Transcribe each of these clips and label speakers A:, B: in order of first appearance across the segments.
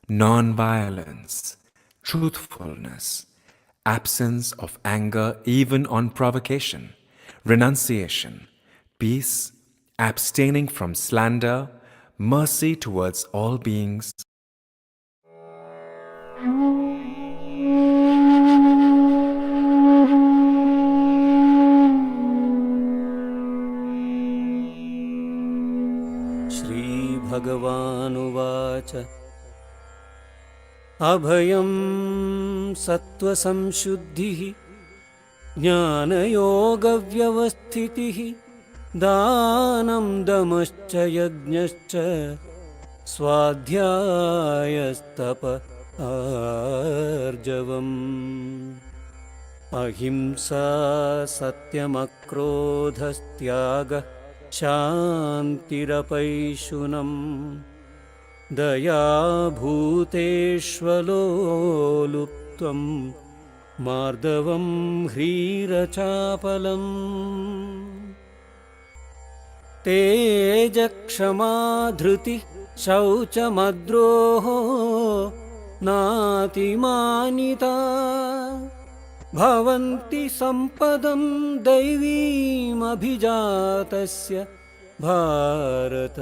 A: non-violence, truthfulness, absence of anger even on provocation, renunciation, peace, abstaining from slander, mercy towards all beings.
B: श्रीभगवानुवाच अभयं सत्त्वसंशुद्धिः ज्ञानयोगव्यवस्थितिः दानं दमश्च यज्ञश्च स्वाध्यायस्तप आर्जवम् अहिंसा सत्यमक्रोधस्त्यागः शान्तिरपैशुनम् दया भूतेष्वलोलुप्त्वं मार्दवं ह्रीरचापलम् तेजक्षमा धृतिः शौचमद्रोहो नातिमानिता भवन्ति सम्पदं दैवीमभिजातस्य Bharat.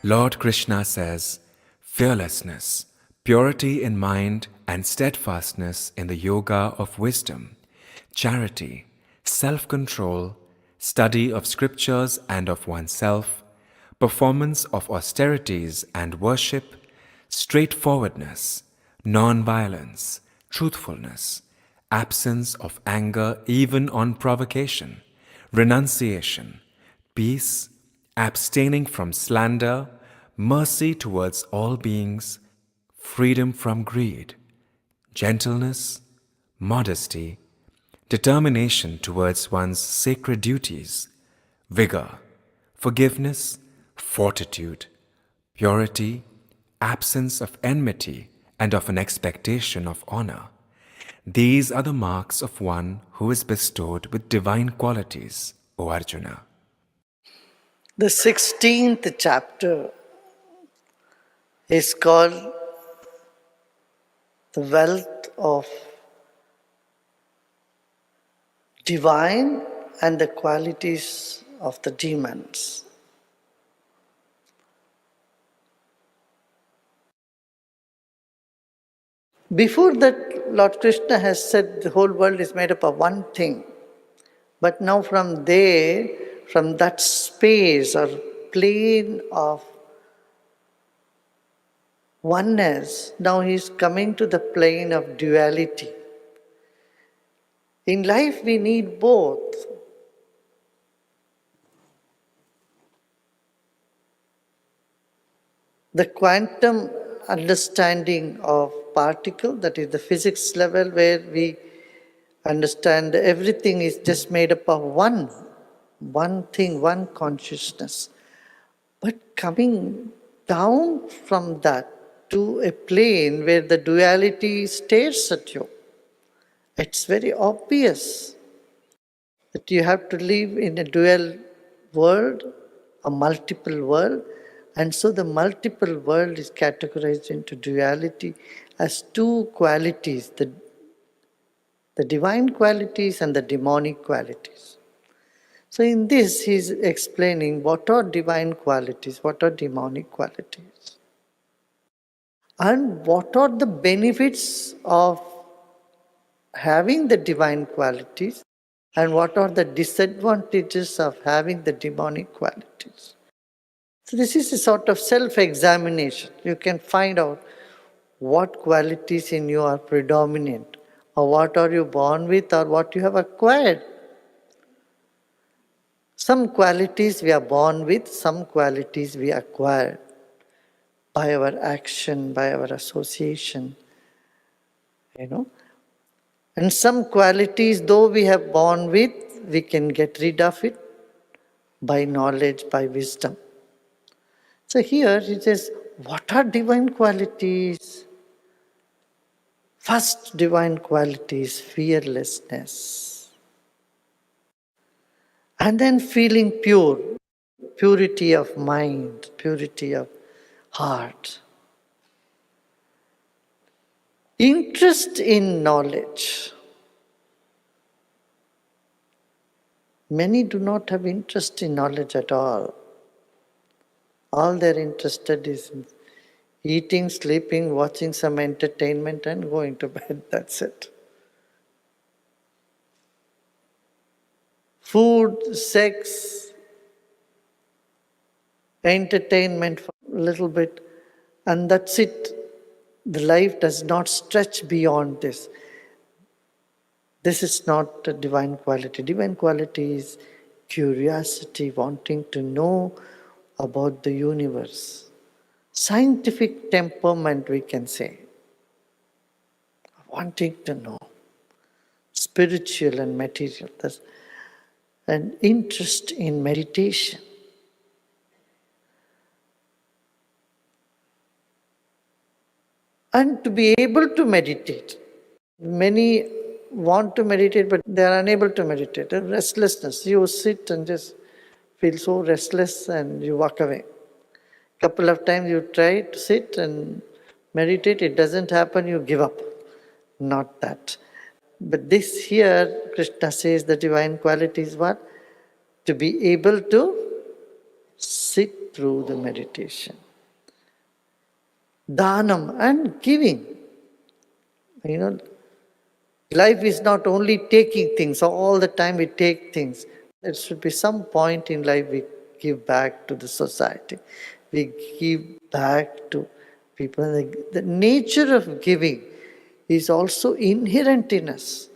A: Lord Krishna says, fearlessness, purity in mind and steadfastness in the yoga of wisdom, charity, self-control, study of scriptures and of oneself, performance of austerities and worship, straightforwardness, non-violence, truthfulness, absence of anger even on provocation, renunciation, peace, abstaining from slander, mercy towards all beings, freedom from greed, gentleness, modesty, determination towards one's sacred duties, vigor, forgiveness, fortitude, purity, absence of enmity and of an expectation of honor. These are the marks of one who is bestowed with divine qualities, O Arjuna.
C: The 16th chapter is called The Wealth of Divine and the Qualities of the Demons. Before that, Lord Krishna has said the whole world is made up of one thing. But now from there, from that space or plane of oneness, now he is coming to the plane of duality. In life we need both. The quantum understanding of particle, that is the physics level where we understand everything is just made up of one thing, one consciousness. But coming down from that to a plane where the duality stares at you, it's very obvious that you have to live in a dual world, a multiple world, and so the multiple world is categorized into duality as two qualities, the divine qualities and the demonic qualities. So in this he is explaining what are divine qualities, what are demonic qualities, and what are the benefits of having the divine qualities and what are the disadvantages of having the demonic qualities. So this is a sort of self-examination. You can find out what qualities in you are predominant, or what are you born with, or what you have acquired. Some qualities we are born with, some qualities we acquire by our action, by our association, And some qualities, though we have born with, we can get rid of it by knowledge, by wisdom. So here it says, what are divine qualities? First divine quality is fearlessness. And then feeling pure, purity of mind, purity of heart. Interest in knowledge. Many do not have interest in knowledge at all. All they're interested is in eating, sleeping, watching some entertainment and going to bed. That's it. Food, sex, entertainment for a little bit, and that's it. The life does not stretch beyond this. This is not a divine quality. Divine quality is curiosity, wanting to know about the universe. Scientific temperament, we can say. Wanting to know. Spiritual and material. That's an interest in meditation. And to be able to meditate. Many want to meditate, but they are unable to meditate. Restlessness. You sit and just feel so restless and you walk away. Couple of times you try to sit and meditate, it doesn't happen, you give up. Not that. But this here, Krishna says the divine quality is what? To be able to sit through the meditation. Dhanam and giving. Life is not only taking things, all the time we take things. There should be some point in life we give back to the society. We give back to people. The nature of giving is also inherent in us.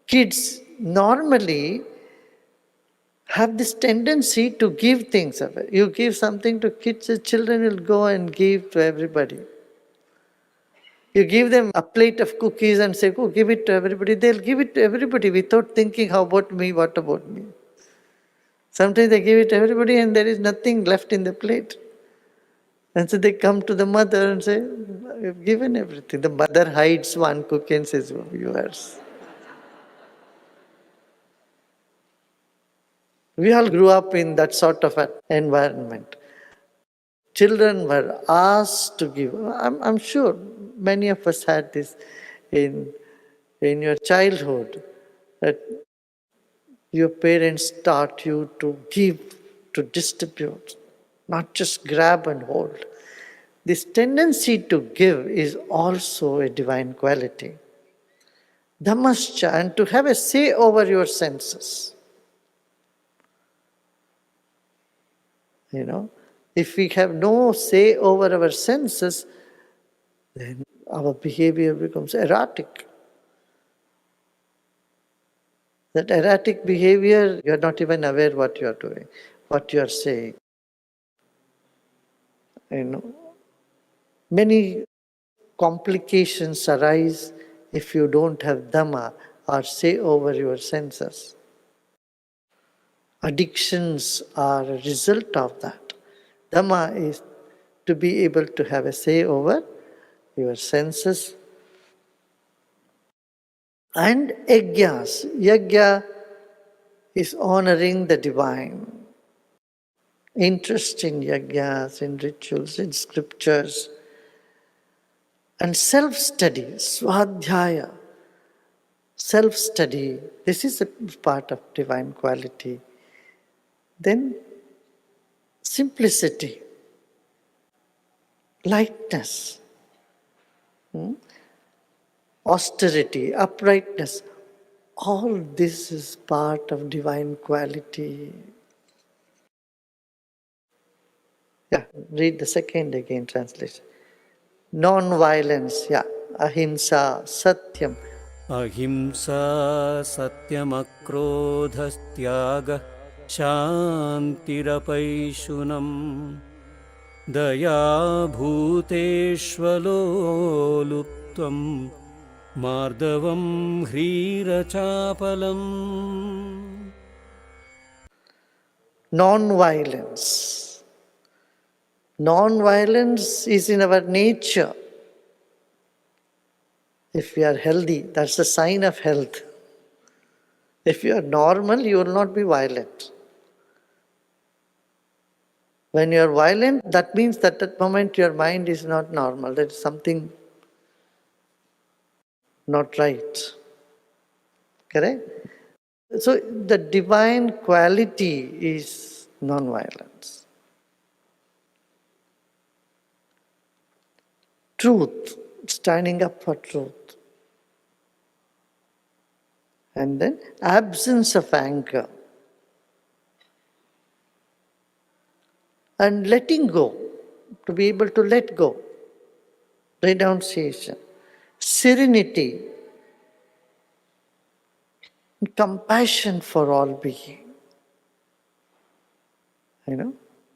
C: Kids normally have this tendency to give things away. You give something to kids, the children will go and give to everybody. You give them a plate of cookies and say, go give it to everybody. They'll give it to everybody without thinking, how about me, what about me? Sometimes they give it to everybody and there is nothing left in the plate. And so they come to the mother and say, I've given everything. The mother hides one cookie and says, oh, yours. We all grew up in that sort of an environment. Children were asked to give. I'm sure many of us had this in your childhood, that your parents taught you to give, to distribute, not just grab and hold. This tendency to give is also a divine quality. Dhammascha, and to have a say over your senses. If we have no say over our senses, then our behavior becomes erratic. That erratic behavior, you are not even aware what you are doing, what you are saying. Many complications arise if you don't have Dhamma or say over your senses. Addictions are a result of that. Dhamma is to be able to have a say over your senses. And yajnas. Yajna is honoring the divine. Interest in yajnas, in rituals, in scriptures. And self-study, swadhyaya. Self-study, this is a part of divine quality. Then simplicity, lightness, austerity, uprightness. All this is part of divine quality. Read the second again translation. Non-violence, ahimsa, satyam.
B: Ahimsa satyamakrodhastyaga shantirapayshunam daya bhuteshvaloluptvam mardavam hrirachapalam.
C: Non-violence. Non-violence is in our nature. If we are healthy, that's a sign of health. If you are normal, you will not be violent. When you are violent, that means that at that moment your mind is not normal. There is something not right. Correct? So the divine quality is non-violence. Truth, standing up for truth. And then absence of anger. And letting go, to be able to let go. Renunciation. Serenity. Compassion for all being.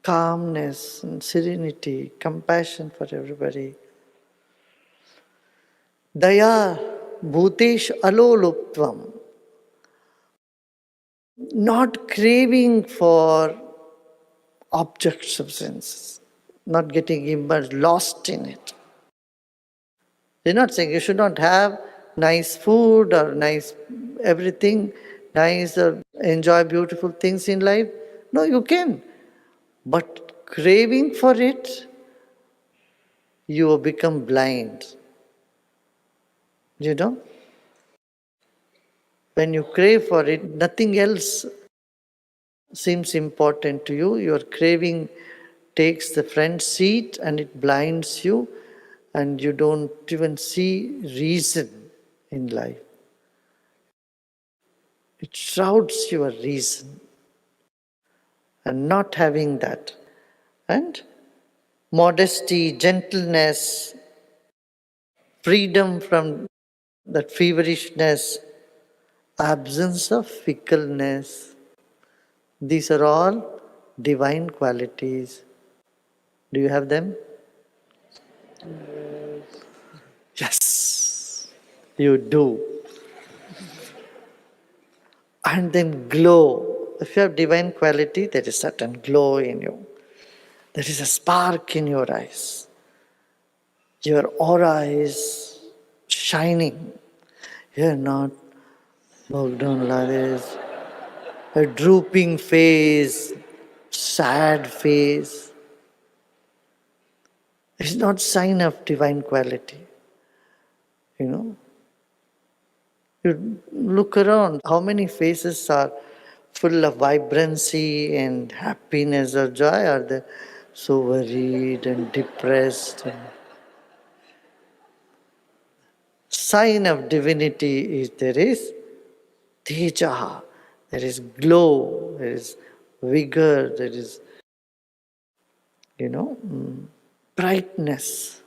C: Calmness and serenity, compassion for everybody. Daya, bhutesh aloluptvam. Not craving for objects of sense, not getting immersed, lost in it. They're not saying you should not have nice food or nice everything, nice or enjoy beautiful things in life. No, you can. But craving for it, you will become blind. When you crave for it, nothing else seems important to you. Your craving takes the front seat and it blinds you, and you don't even see reason in life. It shrouds your reason. And not having that. And modesty, gentleness, freedom from that feverishness, absence of fickleness. These are all divine qualities. Do you have them? Yes, you do. And then glow. If you have divine quality, there is certain glow in you. There is a spark in your eyes. Your aura is shining. You're not bogged down like this. A drooping face, sad face. It's not sign of divine quality. You look around, how many faces are full of vibrancy and happiness or joy? Are they so worried and depressed? Sign of divinity is there is teja, there is glow, there is vigor, there is, brightness,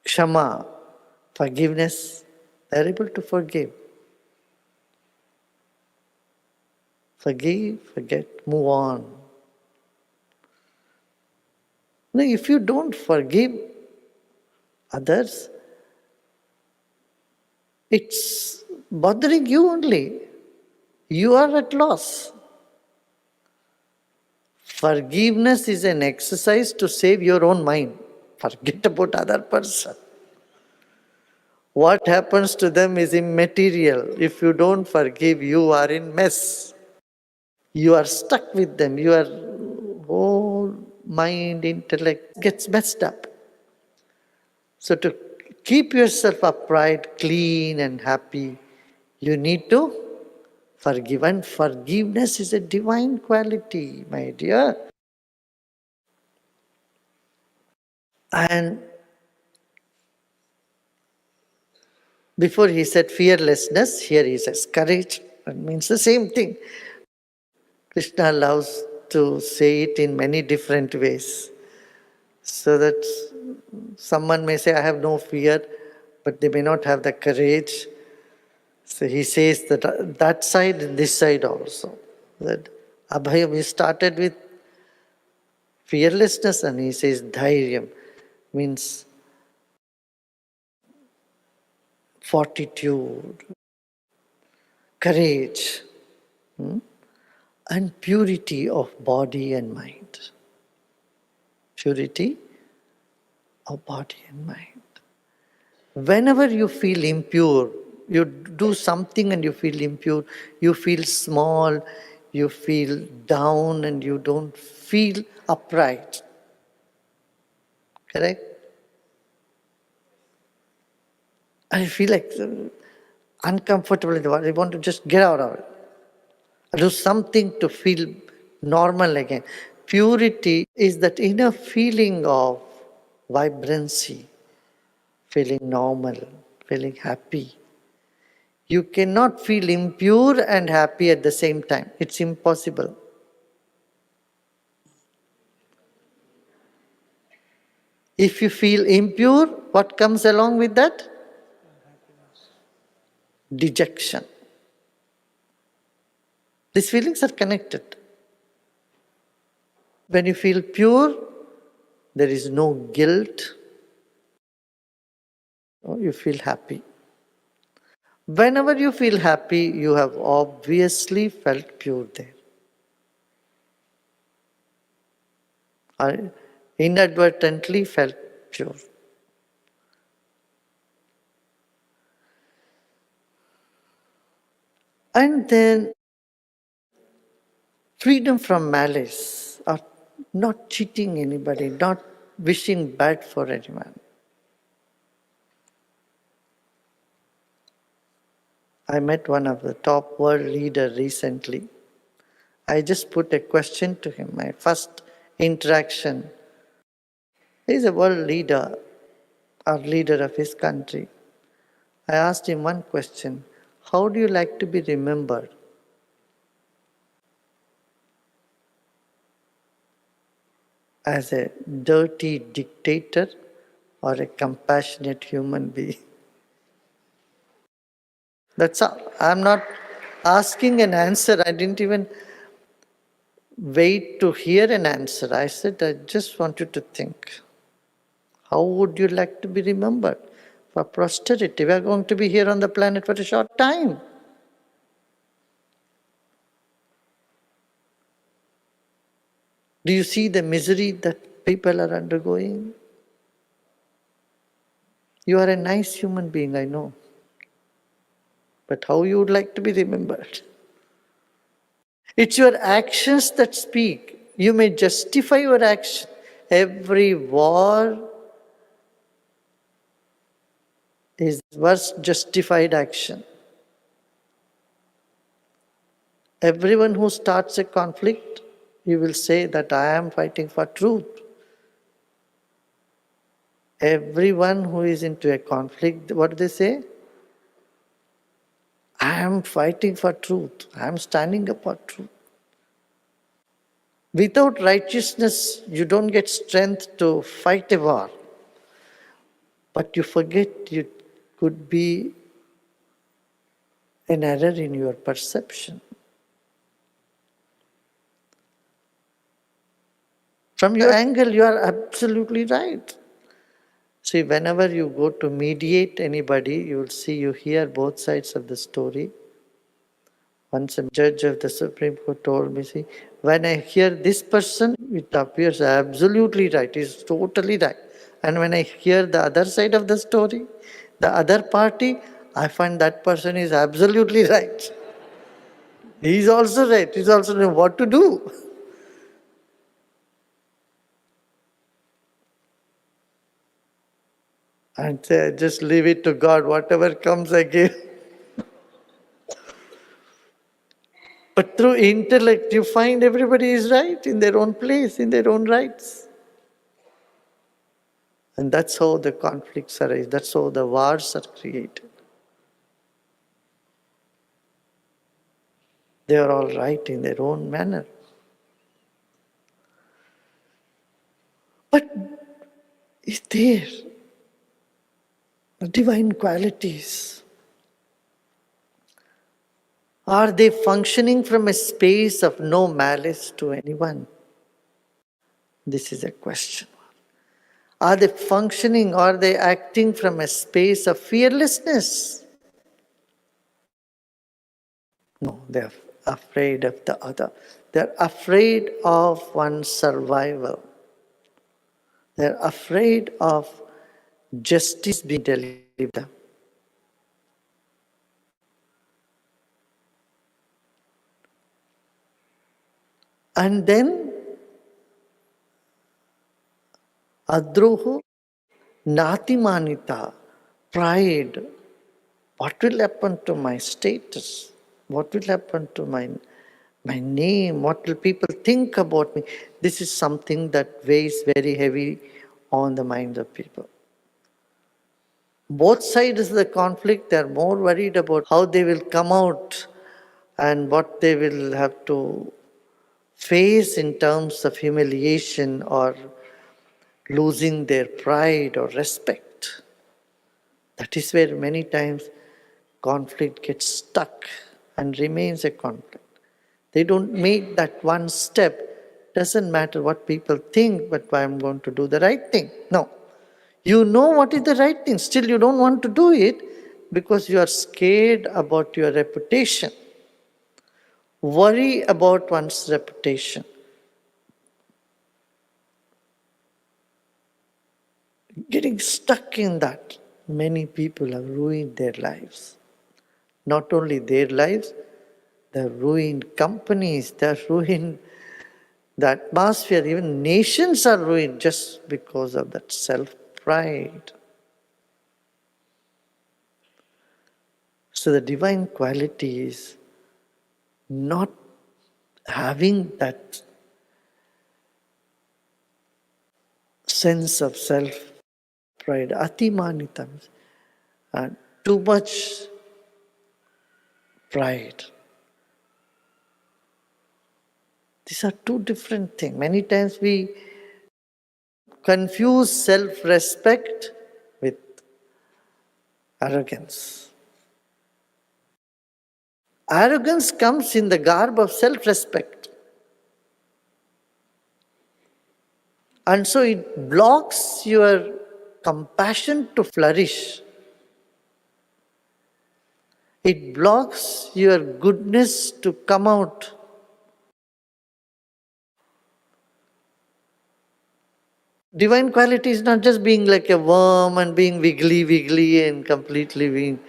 C: kshama, forgiveness. They are able to forgive. Forgive, forget, move on. Now, if you don't forgive others, it's bothering you only. You are at loss. Forgiveness is an exercise to save your own mind. Forget about other person. What happens to them is immaterial. If you don't forgive, you are in mess. You are stuck with them. Your whole mind, intellect gets messed up. So to keep yourself upright, clean and happy, you need to forgive. And forgiveness is a divine quality, my dear. And before he said fearlessness, here he says courage. It means the same thing. Krishna loves to say it in many different ways. So that someone may say, I have no fear, but they may not have the courage. So he says that side and this side also. That Abhayam, he started with fearlessness and he says dhairyam, means fortitude, courage, and purity of body and mind. Purity of body and mind. Whenever you feel impure, you do something and you feel impure, you feel small, you feel down and you don't feel upright. Correct? I feel like uncomfortable in the world. I want to just get out of it. Do something to feel normal again. Purity is that inner feeling of vibrancy, feeling normal, feeling happy. You cannot feel impure and happy at the same time. It's impossible. If you feel impure, what comes along with that? Dejection. These feelings are connected. When you feel pure, there is no guilt. You feel happy. Whenever you feel happy, you have obviously felt pure there. Or inadvertently felt pure. And then freedom from malice, or not cheating anybody, not wishing bad for anyone. I met one of the top world leaders recently. I just put a question to him, my first interaction. He's a world leader, or leader of his country. I asked him one question: how do you like to be remembered? As a dirty dictator or a compassionate human being? That's all. I'm not asking an answer. I didn't even wait to hear an answer. I said, I just want you to think. How would you like to be remembered? For posterity. We are going to be here on the planet for a short time. Do you see the misery that people are undergoing? You are a nice human being, I know. But how you would like to be remembered? It's your actions that speak. You may justify your action. Every war is worst justified action. Everyone who starts a conflict, he will say that I am fighting for truth. Everyone who is into a conflict, what do they say? I am fighting for truth. I am standing up for truth. Without righteousness, you don't get strength to fight a war. But you forget you could be an error in your perception. From your angle, you are absolutely right. See, whenever you go to mediate anybody, you will see, you hear both sides of the story. Once a judge of the Supreme Court told me, see, when I hear this person, it appears absolutely right, he's totally right. And when I hear the other side of the story, the other party, I find that person is absolutely right. He's also right, he's also knowing what to do. And say, just leave it to God, whatever comes again. But through intellect, you find everybody is right in their own place, in their own rights. And that's how the conflicts arise, that's how the wars are created. They are all right in their own manner. But is there divine qualities? Are they functioning from a space of no malice to anyone? This is a question. Are they functioning, are they acting from a space of fearlessness? No, they're afraid of the other. They're afraid of one's survival. They're afraid of justice being delivered. And then adroho natimanita, pride. What will happen to my status? What will happen to my name? What will people think about me? This is something that weighs very heavy on the minds of people. Both sides of the conflict, they are more worried about how they will come out and what they will have to face in terms of humiliation or losing their pride or respect. That is where many times conflict gets stuck and remains a conflict. They don't make that one step. Doesn't matter what people think, but I'm going to do the right thing. No. You know what is the right thing. Still, you don't want to do it because you are scared about your reputation. Worry about one's reputation. Getting stuck in that, many people have ruined their lives. Not only their lives, they have ruined companies, they have ruined the atmosphere, even nations are ruined just because of that self-pride. So the divine quality is not having that sense of self-pride, atimanitam, too much pride. These are two different things. Many times we confuse self-respect with arrogance. Arrogance comes in the garb of self-respect. And so it blocks your compassion to flourish. It blocks your goodness to come out. Divine quality is not just being like a worm and being wiggly and completely being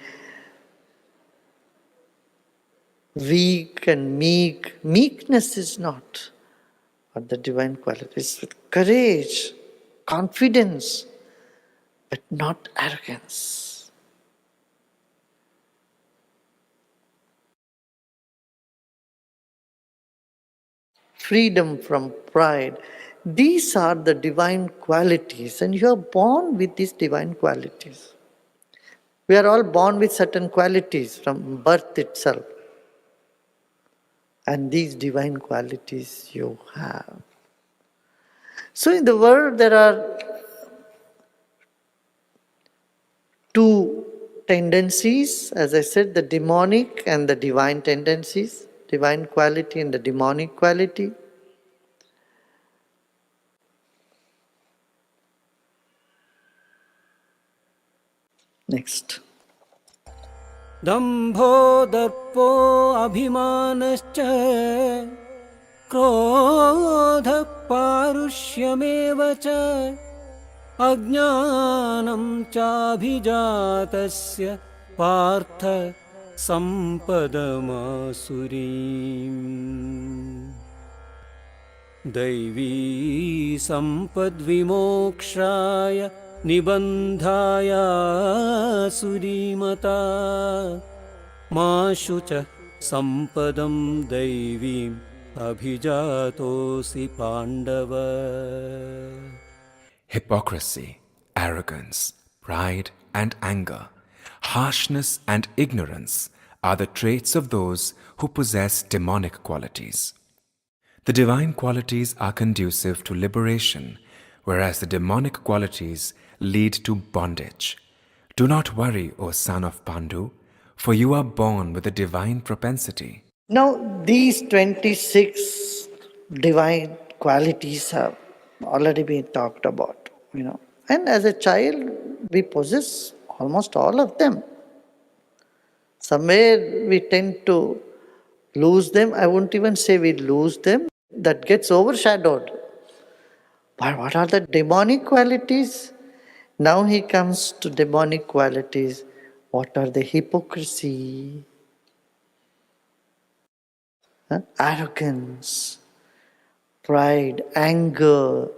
C: weak and meek. Meekness is not what the divine quality is. With courage, confidence, but not arrogance. Freedom from pride. These are the divine qualities, and you are born with these divine qualities. We are all born with certain qualities from birth itself. And these divine qualities you have. So in the world there are two tendencies, as I said, the demonic and the divine tendencies, divine quality and the demonic quality. Next.
B: दम्भो दर्पो अभिमानश्च क्रोधः पारुष्यमेव च अज्ञानं चाभिजातस्य पार्थ सम्पदमासुरीम् दैवी सम्पद्विमोक्षाय निबन्धाय सुरीमता मा शुचः सम्पदं दैवीम् अभिजातोऽसि Pandava.
A: Hypocrisy, arrogance, pride and anger, harshness and ignorance are the traits of those who possess demonic qualities. The divine qualities are conducive to liberation, whereas the demonic qualities lead to bondage. Do not worry, O son of Pandu, for you are born with a divine propensity.
C: Now these 26 divine qualities have already been talked about, And as a child, we possess almost all of them. Somewhere we tend to lose them. I won't even say we lose them. That gets overshadowed. But what are the demonic qualities? Now he comes to demonic qualities. What are the hypocrisy, arrogance, pride, anger,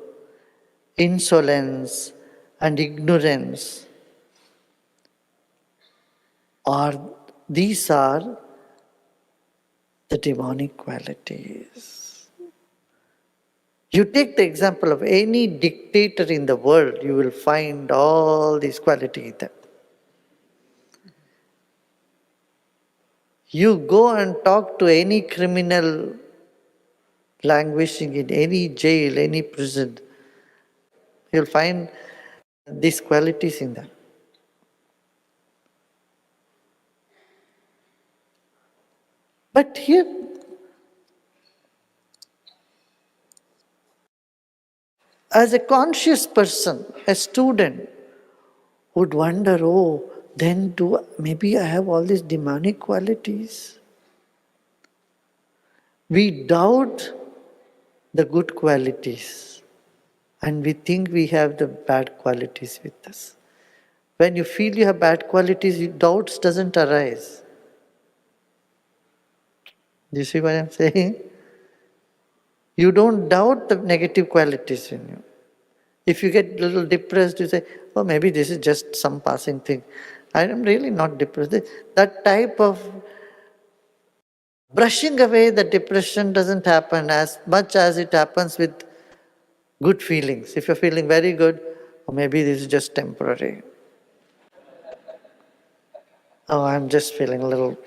C: insolence, and ignorance these are the demonic qualities. You take the example of any dictator in the world, you will find all these qualities there. You go and talk to any criminal languishing in any jail, any prison, you'll find these qualities in them. But here, as a conscious person, a student would wonder, oh, then maybe I have all these demonic qualities. We doubt the good qualities and we think we have the bad qualities with us. When you feel you have bad qualities, doubts doesn't arise. Do you see what I'm saying? You don't doubt the negative qualities in you. If you get a little depressed, you say, oh, maybe this is just some passing thing. I am really not depressed. That type of brushing away the depression doesn't happen as much as it happens with good feelings. If you're feeling very good, or maybe this is just temporary. Oh, I'm just feeling a little,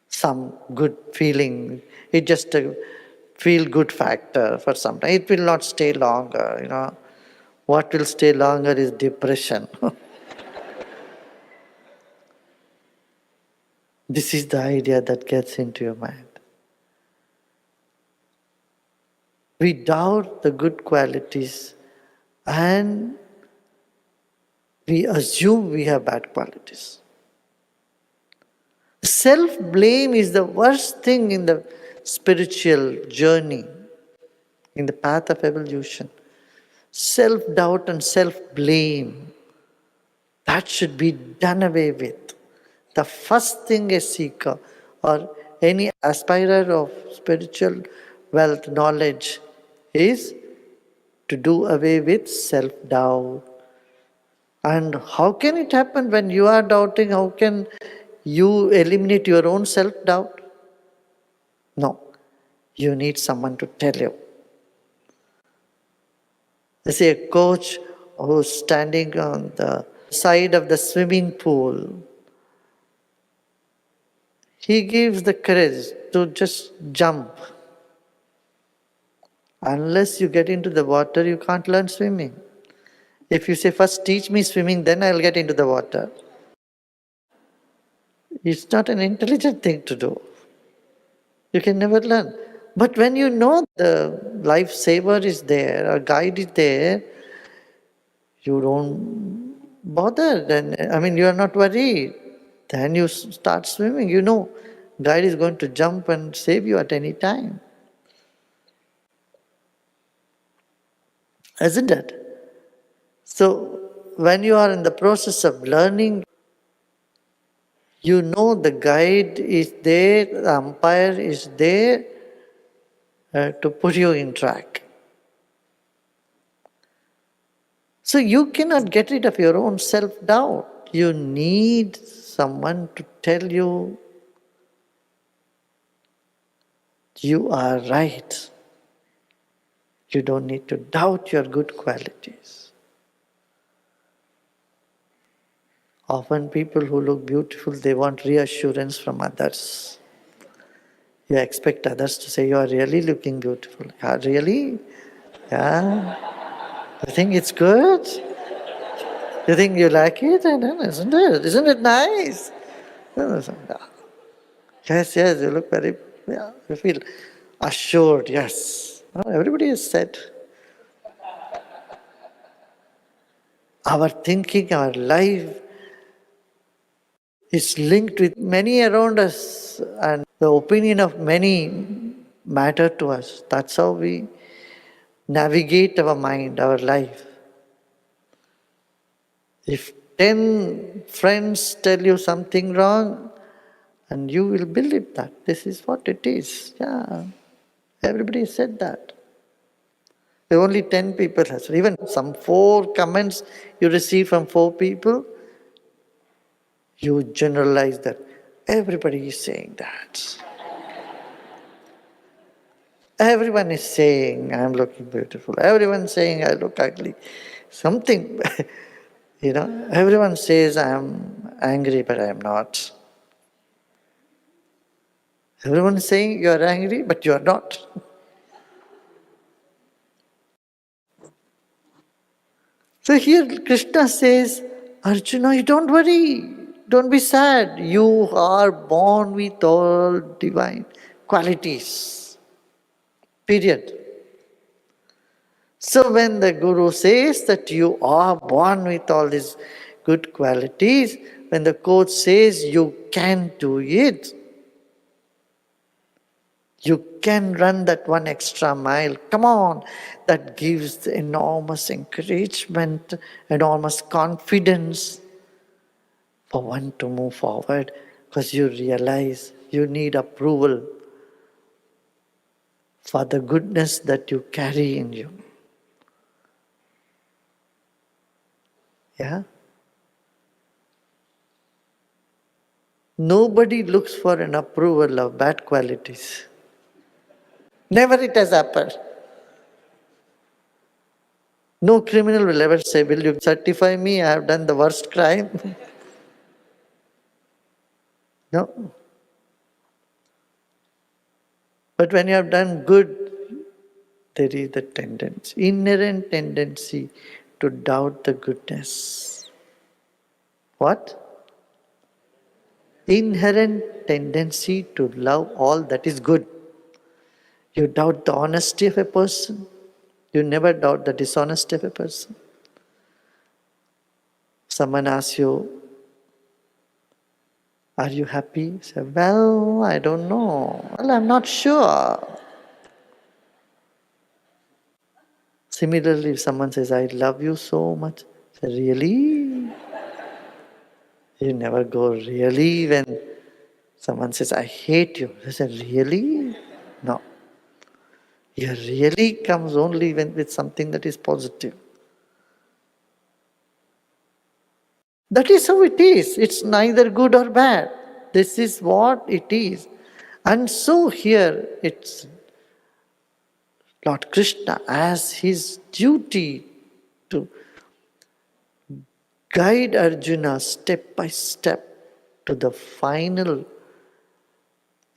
C: some good feeling. It just a feel good factor for some time. It will not stay longer, you know. What will stay longer is depression. This is the idea that gets into your mind. We doubt the good qualities and we assume we have bad qualities. Self-blame is the worst thing in the spiritual journey, in the path of evolution. Self-doubt and self-blame, that should be done away with. The first thing a seeker or any aspirer of spiritual wealth, knowledge, is to do away with self-doubt. And how can it happen when you are doubting? How can you eliminate your own self-doubt? No, you need someone to tell you. Let's say a coach who's standing on the side of the swimming pool. He gives the courage to just jump. Unless you get into the water, you can't learn swimming. If you say, first teach me swimming, then I'll get into the water. It's not an intelligent thing to do. You can never learn. But when you know the lifesaver is there, a guide is there, you don't bother. Then, you are not worried. Then you start swimming. You know, guide is going to jump and save you at any time. Isn't it? So, when you are in the process of learning, you know the guide is there, the umpire is there to put you in track. So you cannot get rid of your own self-doubt. You need someone to tell you, you are right. You don't need to doubt your good qualities. Often people who look beautiful, they want reassurance from others. You expect others to say, you are really looking beautiful. Yeah, really? Yeah. You think it's good? You think you like it? Isn't it? Isn't it nice? Yes, you look very, you feel assured, yes. Everybody has said. Our thinking, our life is linked with many around us and the opinion of many matter to us. That's how we navigate our mind, our life. If 10 friends tell you something wrong, and you will believe that this is what it is. Yeah, everybody said that. There are only 10 people. Even some 4 comments you receive from 4 people, you generalize that. Everybody is saying that. Everyone is saying I'm looking beautiful. Everyone is saying I look ugly. Something, everyone says I'm angry, but I'm not. Everyone is saying you are angry, but you are not. So here Krishna says, Arjuna, you don't worry, don't be sad. You are born with all divine qualities. Period. So when the Guru says that you are born with all these good qualities, when the coach says you can do it, you can run that one extra mile. Come on. That gives enormous encouragement, enormous confidence for one to move forward, because you realize you need approval for the goodness that you carry in you. Yeah? Nobody looks for an approval of bad qualities. Never it has happened. No criminal will ever say, will you certify me I have done the worst crime? No. But when you have done good, there is the tendency, inherent tendency to doubt the goodness. What? Inherent tendency to love all that is good. You doubt the honesty of a person. You never doubt the dishonesty of a person. Someone asks you, are you happy? You say, well, I don't know. Well, I'm not sure. Similarly, if someone says, I love you so much, say, really? You never go really when someone says, I hate you. You say, really? No. You really comes only when with something that is positive. That is how it is. It's neither good or bad. This is what it is. And so here it's Lord Krishna as his duty to guide Arjuna step by step to the final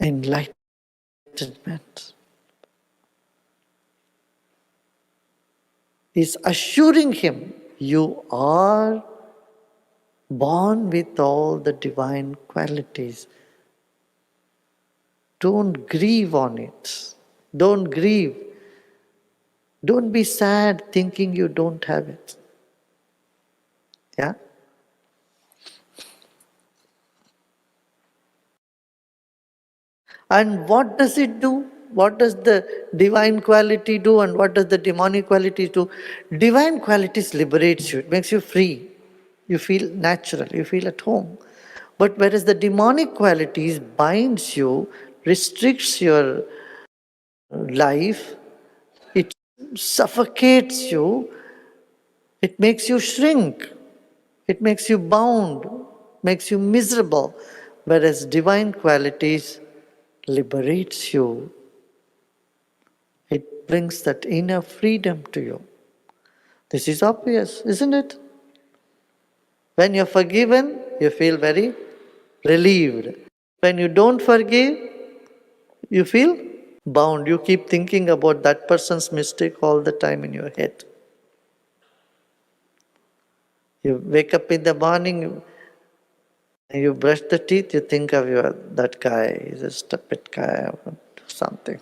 C: enlightenment. Is assuring him, you are born with all the divine qualities. Don't grieve on it. Don't grieve. Don't be sad thinking you don't have it. Yeah? And what does it do? What does the divine quality do and what does the demonic quality do? Divine qualities liberates you. It makes you free. You feel natural. You feel at home. But whereas the demonic qualities binds you, restricts your life, it suffocates you, it makes you shrink, it makes you bound, makes you miserable. Whereas divine qualities liberates you. It brings that inner freedom to you. This is obvious, isn't it? When you're forgiven, you feel very relieved. When you don't forgive, you feel bound. You keep thinking about that person's mistake all the time in your head. You wake up in the morning, you brush the teeth, you think of that guy, he's a stupid guy or something.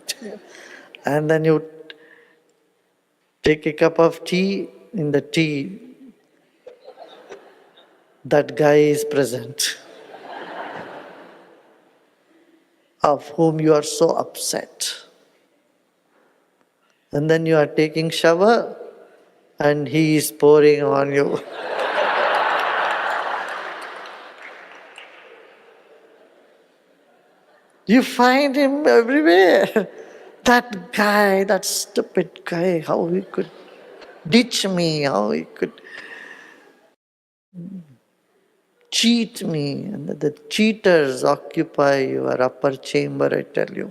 C: And then you take a cup of tea, in the tea, that guy is present, of whom you are so upset. And then you are taking shower, and he is pouring on you. You find him everywhere. That guy, that stupid guy, how he could ditch me, how he could cheat me. And the cheaters occupy your upper chamber, I tell you,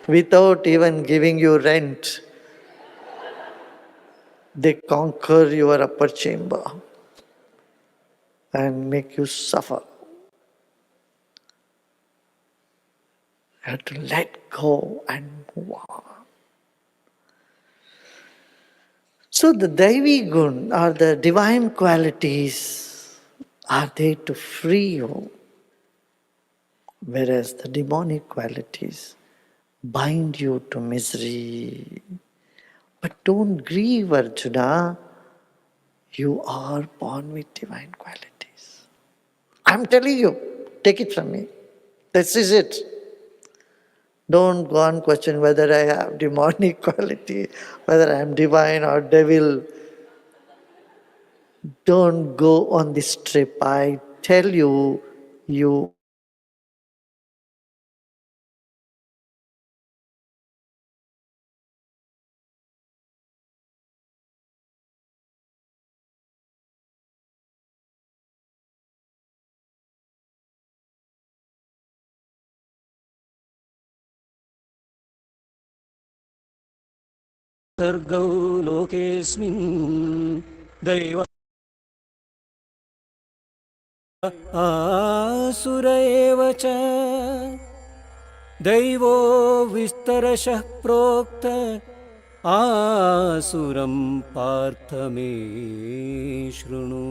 C: without even giving you rent. They conquer your upper chamber and make you suffer. You have to let go and move on. So the Daivi Gun or the divine qualities are there to free you, whereas the demonic qualities bind you to misery. But don't grieve, Arjuna. You are born with divine qualities. I'm telling you, take it from me. This is it. Don't go on questioning whether I have demonic quality, whether I am divine or devil. Don't go on this trip. I tell you, you
B: सर्गौ लोकेऽस्मिन् दैव आसुर एव च दैवो विस्तरशः प्रोक्त आसुरं पार्थ मे शृणु.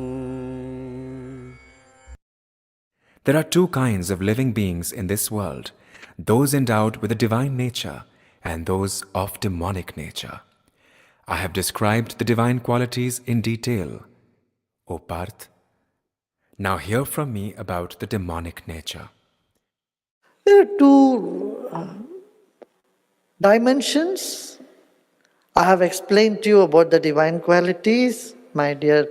A: There are two kinds of living beings in this world, those endowed with a divine nature and those of demonic nature. I have described the divine qualities in detail, O Parth. Now hear from me about the demonic nature.
C: there are two dimensions. I have explained to you about the divine qualities, my dear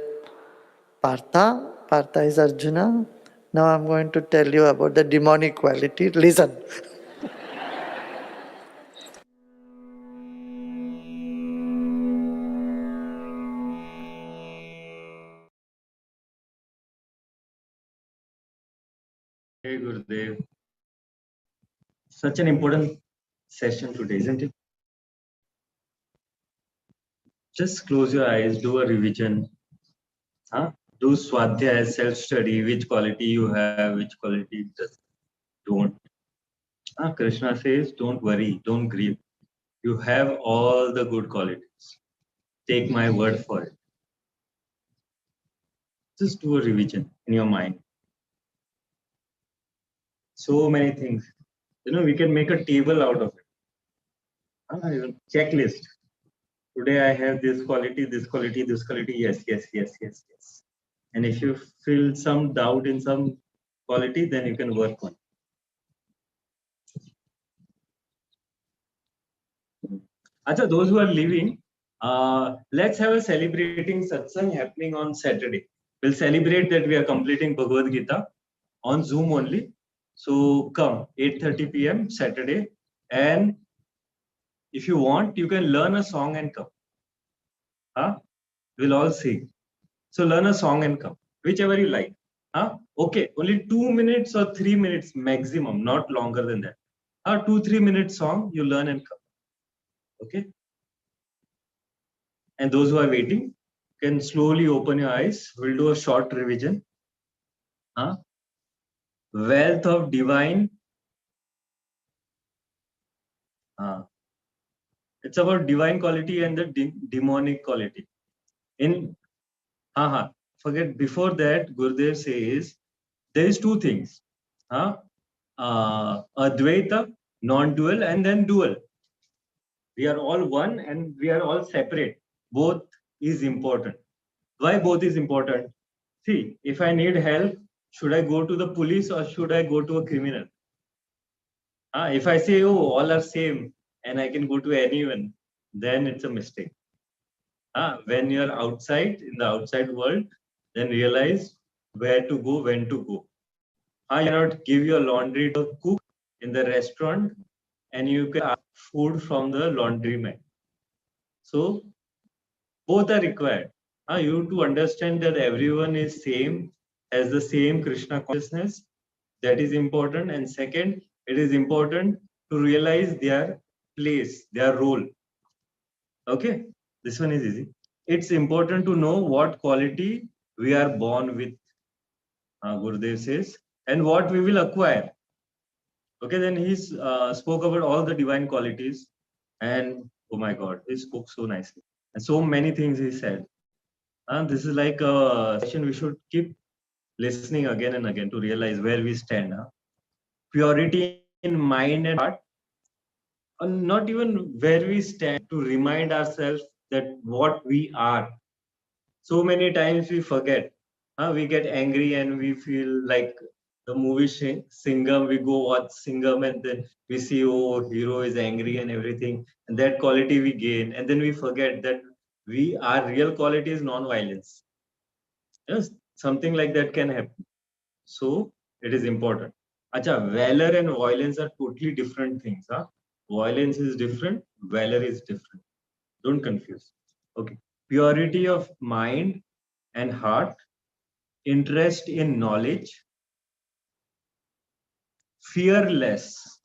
C: Partha. Partha is Arjuna. Now I'm going to tell you about the demonic quality. Listen.
D: Hey Gurudev, such an important session today, isn't it? Just close your eyes, do a revision, huh? Do swadhyaya, self-study, which quality you have, which quality just don't. Krishna says, don't worry, don't grieve. You have all the good qualities. Take my word for it. Just do a revision in your mind. So many things. We can make a table out of it. Checklist. Today I have this quality, this quality, this quality. Yes, yes, yes, yes, yes. And if you feel some doubt in some quality, then you can work on. Acha, those who are leaving, let's have a celebrating satsang happening on Saturday. We'll celebrate that we are completing Bhagavad Gita on Zoom only. So come 8:30 p.m. Saturday, and if you want, you can learn a song and come. We'll all sing. So learn a song and come, whichever you like. Okay, only 2 minutes or 3 minutes maximum, not longer than that. 2-3 minute song, you learn and come. Okay. And those who are waiting can slowly open your eyes. We'll do a short revision. Wealth of divine. It's about divine quality and the demonic quality. Forget before that, Gurudev says there is two things. Advaita, non-dual, and then dual. We are all one and we are all separate. Both is important. Why both is important? See, if I need help, should I go to the police or should I go to a criminal? If I say, oh, all are same and I can go to anyone, then it's a mistake. When you're outside, in the outside world, then realize where to go, when to go. You cannot give your laundry to a cook in the restaurant and you can ask food from the laundryman. So both are required. You to understand that everyone is same, has the same Krishna consciousness. That is important. And second, it is important to realize their place, their role. Okay, this one is easy. It's important to know what quality we are born with, Gurudev says, and what we will acquire. Okay, then he spoke about all the divine qualities, and oh my God, he spoke so nicely, and so many things he said. And this is like a session we should keep listening again and again to realize where we stand. Purity in mind and heart, and not even where we stand, to remind ourselves that what we are. So many times we forget. We get angry and we feel like the movie Singham. We go watch Singham and then we see, oh, hero is angry and everything. And that quality we gain. And then we forget that our real quality is non-violence. Yes, something like that can happen. So it is important. Acha, valor and violence are totally different things. Violence is different, valor is different. Don't confuse. Okay. Purity of mind and heart, interest in knowledge, fearless.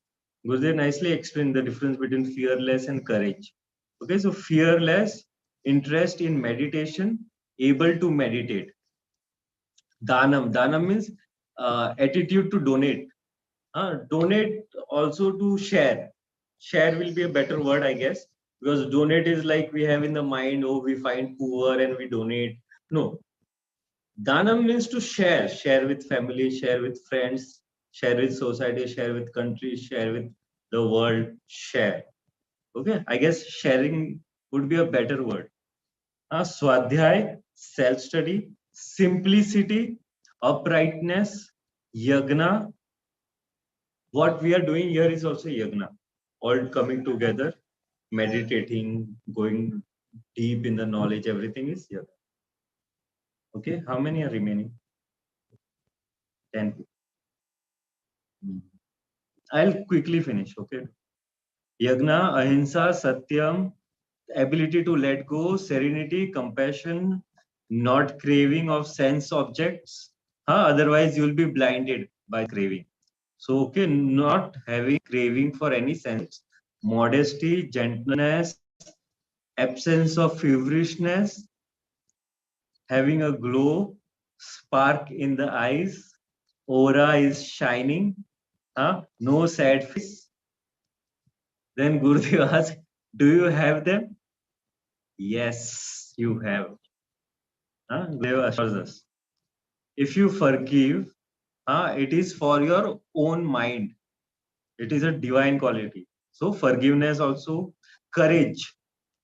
D: Gurudev nicely explained the difference between fearless and courage. Okay, so fearless, interest in meditation, able to meditate. Danam means attitude to donate. Donate also to share. Share will be a better word, I guess, because donate is like we have in the mind, oh, we find poor and we donate. No, Danam means to share, share with family, share with friends, share with society, share with country, share with the world, share. Okay, I guess sharing would be a better word. Swadhyay, self study, simplicity, uprightness, yagna. What we are doing here is also yagna, all coming together, meditating, going deep in the knowledge, everything is yagna. Okay, how many are remaining? 10. I'll quickly finish, okay? Yagna, ahimsa, satyam, ability to let go, serenity, compassion, not craving of sense objects. Otherwise, you'll be blinded by craving. So, okay, not having craving for any sense, modesty, gentleness, absence of feverishness, having a glow, spark in the eyes, aura is shining, no sad face. Then Gurudev asked, do you have them? Yes, you have. Gurudev assures us. If you forgive, it is for your own mind. It is a divine quality. So forgiveness also, courage.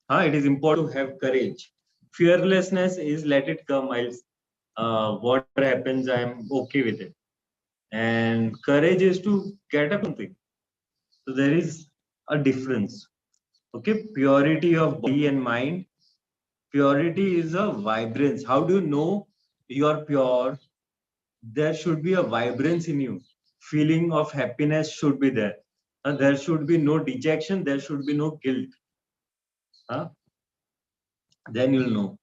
D: It is important to have courage. Fearlessness is let it come. Whatever happens, I am okay with it. And courage is to get up something. So there is a difference. Okay, purity of body and mind. Purity is a vibrance. How do you know you are pure? There should be a vibrance in you. Feeling of happiness should be there. There should be no dejection. There should be no guilt. Then you'll know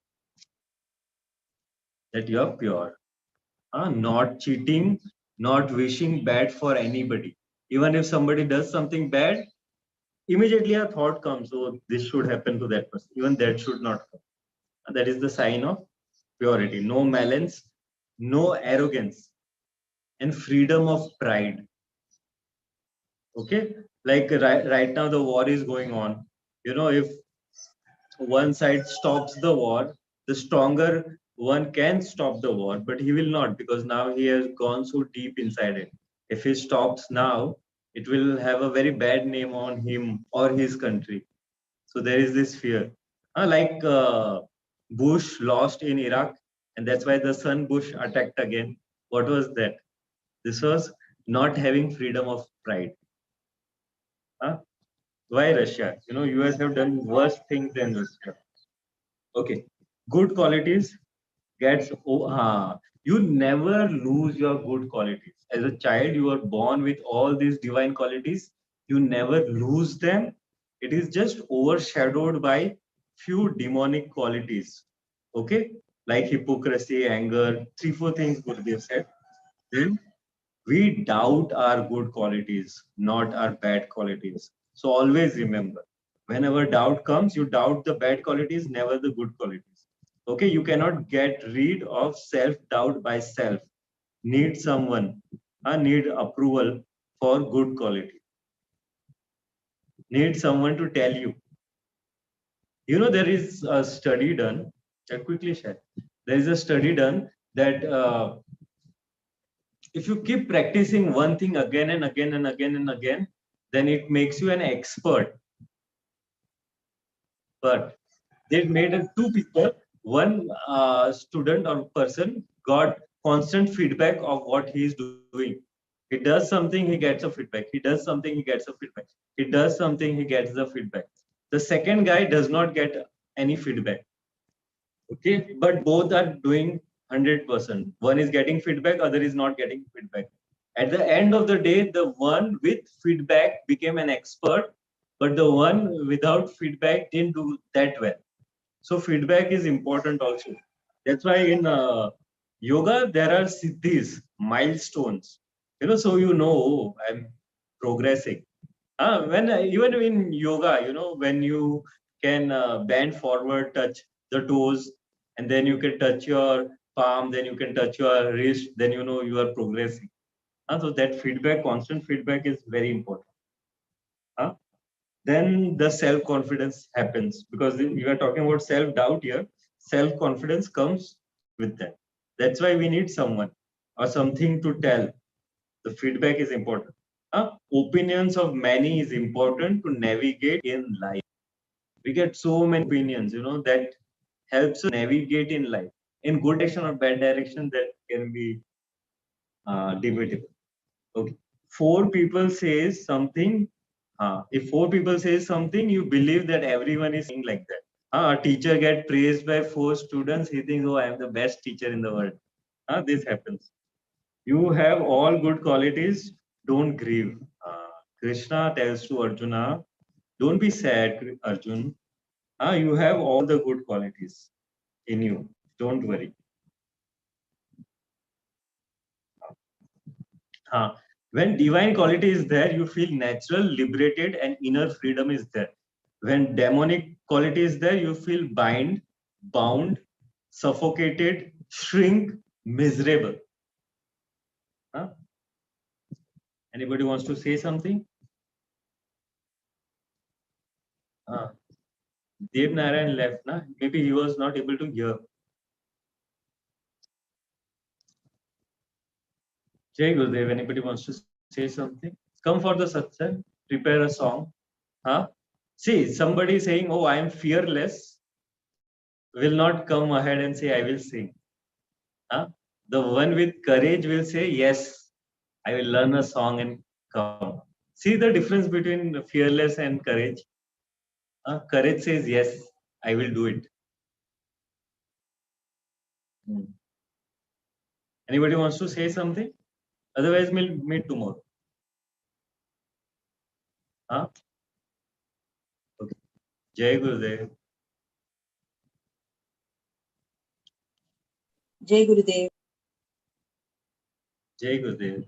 D: that you are pure. Not cheating, not wishing bad for anybody. Even if somebody does something bad, immediately a thought comes, oh, this should happen to that person. Even that should not come. That is the sign of purity. No malice, no arrogance, and freedom of pride. Okay, like right now the war is going on. If one side stops the war, the stronger one can stop the war, but he will not, because now he has gone so deep inside it. If he stops now, it will have a very bad name on him or his country. So there is this fear. Like Bush lost in Iraq, and that's why the son Bush attacked again. What was that? This was not having freedom of pride. Why Russia? US have done worse things than Russia. Okay, good qualities gets. You never lose your good qualities. As a child, you are born with all these divine qualities. You never lose them. It is just overshadowed by few demonic qualities. Okay, like hypocrisy, anger, 3-4 things Gurudev said. Then we doubt our good qualities, not our bad qualities. So always remember, whenever doubt comes, you doubt the bad qualities, never the good qualities. Okay, you cannot get rid of self-doubt by self. Need someone, need approval for good quality. Need someone to tell you. You know, there is a study done. I'll quickly share. There is a study done that if you keep practicing one thing again and again and again and again, then it makes you an expert. But they made two people. One student or person got constant feedback of what he is doing. He does something, he gets a feedback. He does something, he gets a feedback. He does something, he gets the feedback. The second guy does not get any feedback. Okay, but both are doing 100%. One is getting feedback, other is not getting feedback. At the end of the day, the one with feedback became an expert, but the one without feedback didn't do that well. So feedback is important also. That's why in yoga there are siddhis, milestones. You know, so you know, oh, I'm progressing. When even in yoga, you know, when you can bend forward, touch the toes, and then you can touch your palm, then you can touch your wrist, then you know you are progressing. So that feedback, constant feedback, is very important. Uh, then the self confidence happens because we are talking about self doubt here. Self confidence comes with that. That's why we need someone or something to tell. The feedback is important. Opinions of many is important to navigate in life. We get so many opinions, you know, that helps us navigate in life. In good direction or bad direction, that can be debatable. Okay. Four people says something. If four people say something, you believe that everyone is saying like that. A teacher get praised by four students. He thinks, oh, I am the best teacher in the world. This happens. You have all good qualities. Don't grieve. Krishna tells to Arjuna, don't be sad, Arjun. You have all the good qualities in you. Don't worry. When divine quality is there, you feel natural, liberated, and inner freedom is there. When demonic quality is there, you feel bound, suffocated, shrink, miserable. Huh? Anybody wants to say something? Dev Narayan left, na? Maybe he was not able to hear. Jai Gurudev, anybody wants to say something? Come for the satsang, prepare a song. Huh? See, somebody saying, oh, I am fearless, will not come ahead and say, I will sing. Huh? The one with courage will say, yes, I will learn a song and come. See the difference between fearless and courage? Courage says, yes, I will do it. Anybody wants to say something? Otherwise, we'll meet tomorrow. Huh? Okay. Jai Gurudev.
E: Jai Gurudev.
D: Jai Gurudev.